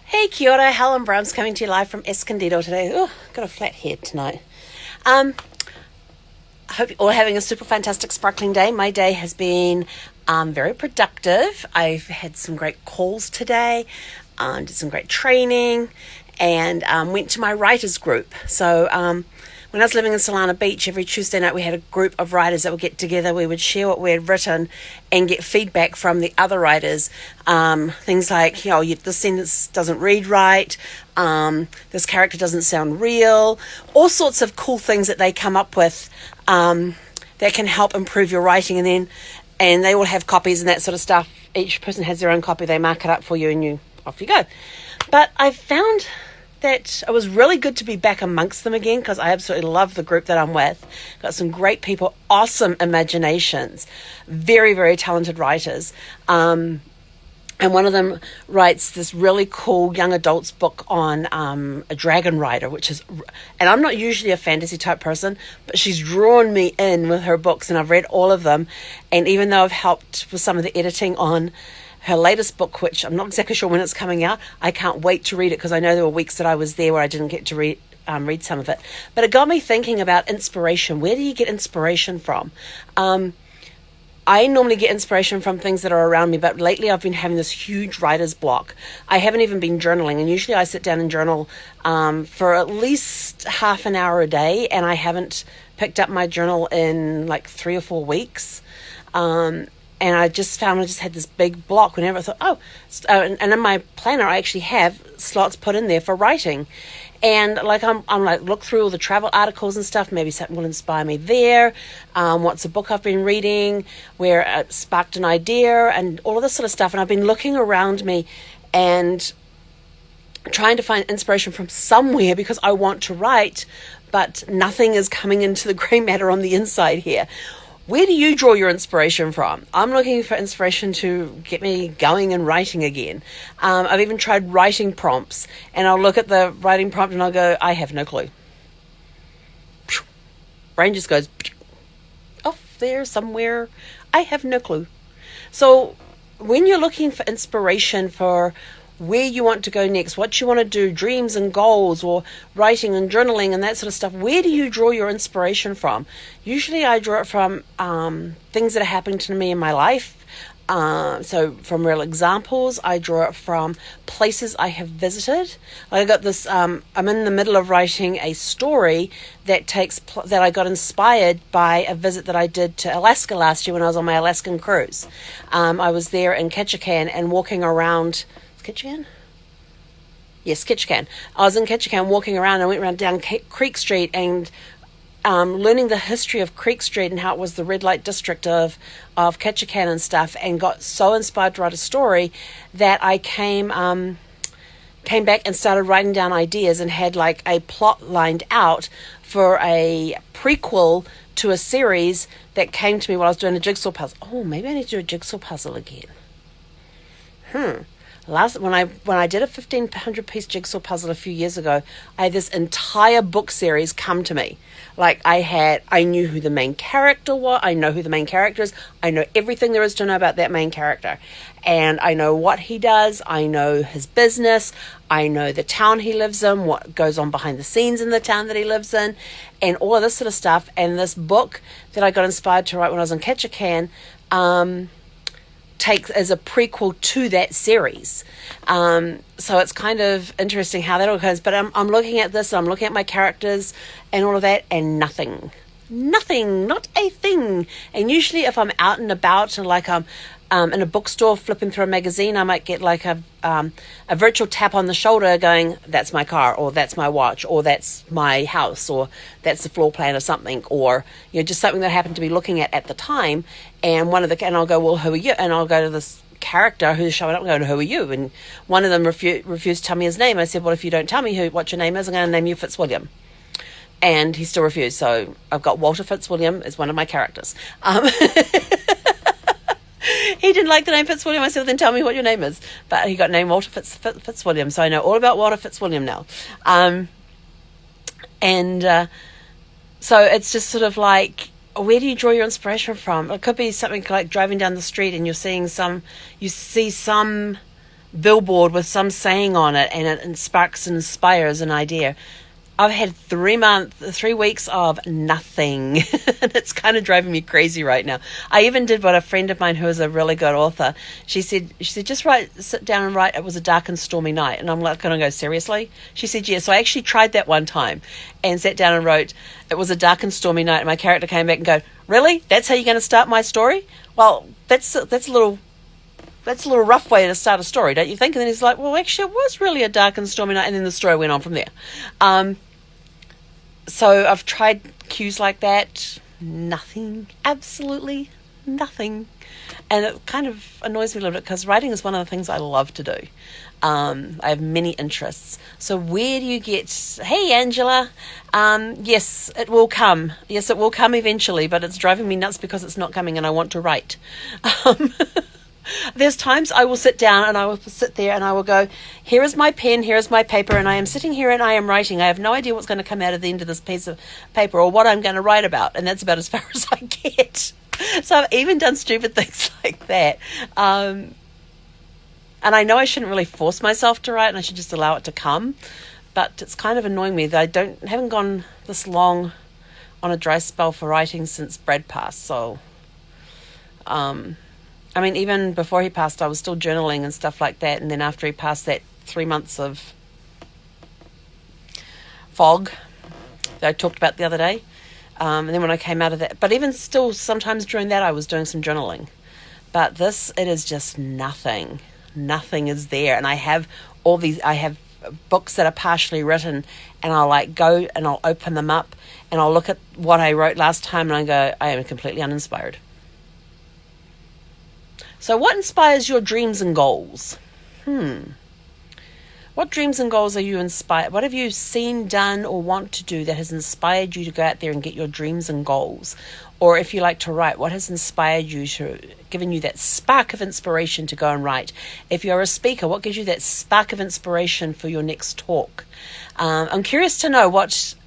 Hey, kia ora, Helen Brahms coming to you live from Escondido today. Oh, got a flat head tonight. Um, I hope you're all having a super fantastic sparkling day. My day has been very productive. I've had some great calls today, did some great training, and went to my writers group. So when I was living in Solana Beach, every Tuesday night we had a group of writers that would get together. We would share what we had written and get feedback from the other writers. Things like, this sentence doesn't read right, this character doesn't sound real, all sorts of cool things that they come up with that can help improve your writing. And they all have copies and that sort of stuff. Each person has their own copy. They mark it up for you and off you go. But I found that it was really good to be back amongst them again, because I absolutely love the group that I'm with. Got some great people, awesome imaginations, very, very talented writers. And one of them writes this really cool young adults book on a dragon rider, and I'm not usually a fantasy type person, but she's drawn me in with her books, and I've read all of them. And even though I've helped with some of the editing on her latest book, which I'm not exactly sure when it's coming out, I can't wait to read it, because I know there were weeks that I was there where I didn't get to read some of it. But it got me thinking about inspiration. Where do you get inspiration from? I normally get inspiration from things that are around me, but lately I've been having this huge writer's block. I haven't even been journaling, and usually I sit down and journal for at least half an hour a day, and I haven't picked up my journal in like 3 or 4 weeks. And I just found I just had this big block whenever I thought, and in my planner I actually have slots put in there for writing. And like I'm like, look through all the travel articles and stuff, maybe something will inspire me there. What's a book I've been reading where it sparked an idea, and all of this sort of stuff. And I've been looking around me and trying to find inspiration from somewhere, because I want to write, but nothing is coming into the grey matter on the inside here. Where do you draw your inspiration from? I'm looking for inspiration to get me going and writing again. I've even tried writing prompts, and I'll look at the writing prompt and I'll go, I have no clue. Brain just goes off there somewhere. I have no clue. So when you're looking for inspiration for where you want to go next, what you want to do, dreams and goals, or writing and journaling and that sort of stuff, where do you draw your inspiration from? Usually I draw it from things that are happening to me in my life. So from real examples, I draw it from places I have visited. I got this, I'm in the middle of writing a story that I got inspired by a visit that I did to Alaska last year when I was on my Alaskan cruise. I was there in Ketchikan and walking around Ketchikan? Yes, Ketchikan. I was in Ketchikan walking around. I went around down Creek Street and learning the history of Creek Street and how it was the red light district of Ketchikan and stuff, and got so inspired to write a story that I came back and started writing down ideas and had like a plot lined out for a prequel to a series that came to me while I was doing a jigsaw puzzle. Oh, maybe I need to do a jigsaw puzzle again. When I did a 1,500 piece jigsaw puzzle a few years ago, I had this entire book series come to me. Like I knew who the main character was. I know who the main character is. I know everything there is to know about that main character. And I know what he does. I know his business. I know the town he lives in, what goes on behind the scenes in the town that he lives in, and all of this sort of stuff. And this book that I got inspired to write when I was in Ketchikan, takes as a prequel to that series. So it's kind of interesting how that all goes. But I'm looking at this, I'm looking at my characters and all of that, and nothing, not a thing. And usually if I'm out and about and like I'm in a bookstore flipping through a magazine, I might get like a virtual tap on the shoulder going, that's my car, or that's my watch, or that's my house, or that's the floor plan of something, or just something that I happen to be looking at the time. And I'll go, well, who are you? And I'll go to this character who's showing up and going, who are you? And one of them refused to tell me his name. I said, well, if you don't tell me what your name is, I'm going to name you Fitzwilliam. And he still refused. So I've got Walter Fitzwilliam as one of my characters. He didn't like the name Fitzwilliam. I said, well, then tell me what your name is. But he got named Walter Fitzwilliam. So I know all about Walter Fitzwilliam now. So it's just sort of like, where do you draw your inspiration from? It could be something like driving down the street and you see some billboard with some saying on it, and it sparks and inspires an idea. I've had 3 weeks of nothing. And it's kind of driving me crazy right now. I even did what a friend of mine who is a really good author, she said, just sit down and write, it was a dark and stormy night. And I'm like, going to go, seriously? She said, yeah. So I actually tried that one time and sat down and wrote, it was a dark and stormy night. And my character came back and go, really? That's how you're going to start my story? Well, that's a little rough way to start a story, don't you think? And then he's like, well, actually, it was really a dark and stormy night. And then the story went on from there. So I've tried cues like that. Nothing. Absolutely nothing. And it kind of annoys me a little bit because writing is one of the things I love to do. I have many interests. So where do you get, hey, Angela, yes, it will come. Yes, it will come eventually, but it's driving me nuts because it's not coming and I want to write. There's times I will sit down and I will sit there and I will go, here is my pen, here is my paper, and I am sitting here and I am writing. I have no idea what's going to come out of the end of this piece of paper or what I'm going to write about. And that's about as far as I get. So I've even done stupid things like that. And I know I shouldn't really force myself to write and I should just allow it to come. But it's kind of annoying me that I haven't gone this long on a dry spell for writing since Brad passed. So, I mean, even before he passed, I was still journaling and stuff like that. And then after he passed, that 3 months of fog that I talked about the other day. And then when I came out of that, but even still, sometimes during that, I was doing some journaling. But this, it is just nothing. Nothing is there. And I have books that are partially written, and I'll go and I'll open them up and I'll look at what I wrote last time and I go, I am completely uninspired. So what inspires your dreams and goals? What dreams and goals are you inspired? What have you seen, done, or want to do that has inspired you to go out there and get your dreams and goals? Or if you like to write, what has inspired you given you that spark of inspiration to go and write? If you're a speaker, what gives you that spark of inspiration for your next talk? I'm curious to know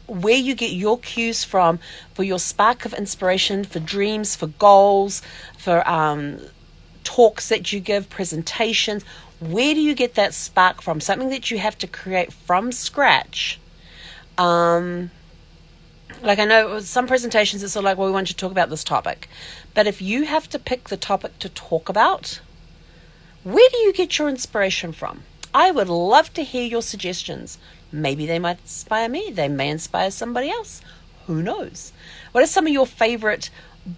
where you get your cues from for your spark of inspiration, for dreams, for goals, for talks that you give, presentations. Where do you get that spark from? Something that you have to create from scratch. I know some presentations it's sort of like, well, we want you to talk about this topic. But if you have to pick the topic to talk about, where do you get your inspiration from? I would love to hear your suggestions. Maybe they might inspire me. They may inspire somebody else. Who knows? What are some of your favorite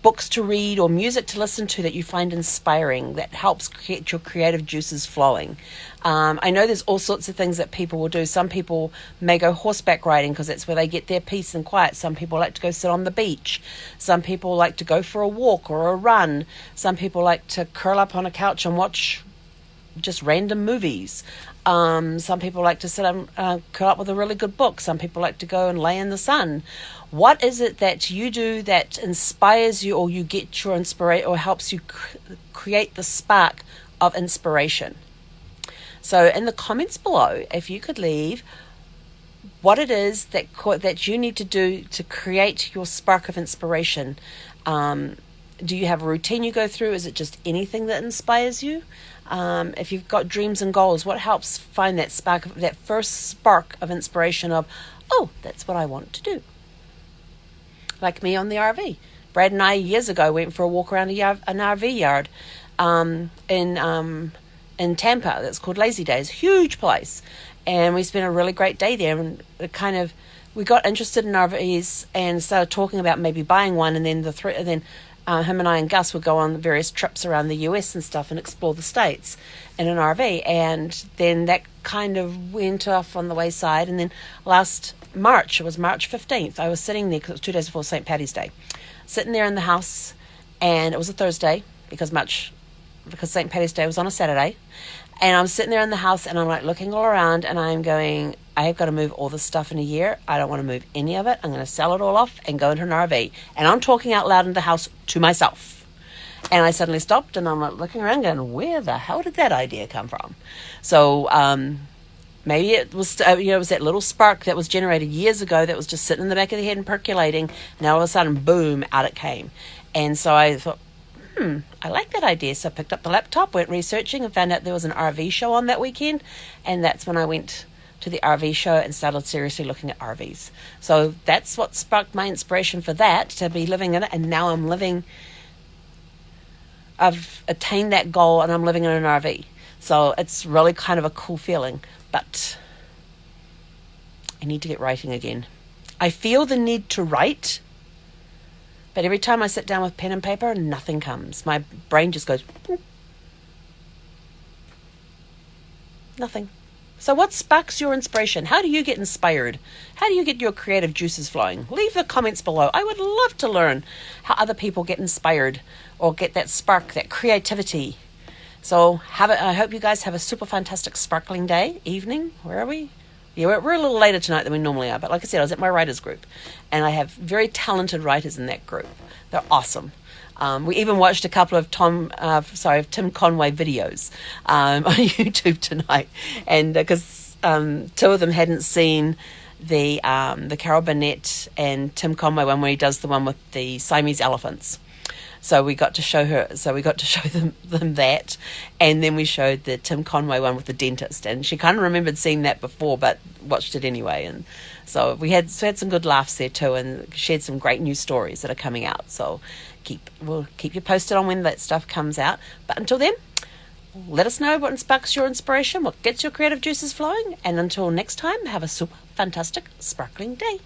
books to read or music to listen to that you find inspiring, that helps get your creative juices flowing? I know there's all sorts of things that people will do. Some people may go horseback riding because that's where they get their peace and quiet. Some people like to go sit on the beach. Some people like to go for a walk or a run. Some people like to curl up on a couch and watch just random movies. Some people like to sit and curl up with a really good book. Some people like to go and lay in the sun. What is it that you do that inspires you, or you get your inspiration, or helps you create the spark of inspiration? So in the comments below, if you could leave what it is that you need to do to create your spark of inspiration. Do you have a routine you go through? Is it just anything that inspires you? If you've got dreams and goals, what helps find that spark, that first spark of inspiration of, oh, that's what I want to do? Like me on the RV. Brad and I years ago went for a walk around an RV yard in Tampa. That's called Lazy Days. Huge place. And we spent a really great day there. And we got interested in RVs and started talking about maybe buying one. And then him and I and Gus would go on various trips around the US and stuff and explore the States in an RV. And then that kind of went off on the wayside. And then last March, it was March 15th, I was sitting there, because it was 2 days before St. Paddy's Day, sitting there in the house, and it was a Thursday, because St. Paddy's Day was on a Saturday, and I'm sitting there in the house, and I'm looking all around, and I'm going, I have got to move all this stuff in a year. I don't want to move any of it. I'm going to sell it all off and go into an RV. And I'm talking out loud in the house to myself. And I suddenly stopped, and I'm looking around going, where the hell did that idea come from? So maybe it was, it was that little spark that was generated years ago that was just sitting in the back of the head and percolating. And all of a sudden, boom, out it came. And so I thought, I like that idea. So I picked up the laptop, went researching, and found out there was an RV show on that weekend. And that's when I went to the RV show and started seriously looking at RVs. So that's what sparked my inspiration for that, to be living in it. And now I've attained that goal and I'm living in an RV. So it's really kind of a cool feeling. But I need to get writing again. I feel the need to write, but every time I sit down with pen and paper, nothing comes. My brain just goes, boop. Nothing. So what sparks your inspiration? How do you get inspired? How do you get your creative juices flowing? Leave the comments below. I would love to learn how other people get inspired or get that spark, that creativity. So I hope you guys have a super fantastic sparkling day, evening. Where are we? Yeah, we're a little later tonight than we normally are. But like I said, I was at my writers group, and I have very talented writers in that group. They're awesome. We even watched a couple of Tim Conway videos on YouTube tonight, and because two of them hadn't seen the Carol Burnett and Tim Conway one, where he does the one with the Siamese elephants. So we got to show them that, and then we showed the Tim Conway one with the dentist, and she kind of remembered seeing that before, but watched it anyway. And so we had some good laughs there too, and shared some great new stories that are coming out. So we'll keep you posted on when that stuff comes out. But until then, let us know what sparks your inspiration, what gets your creative juices flowing, and until next time, have a super fantastic sparkling day.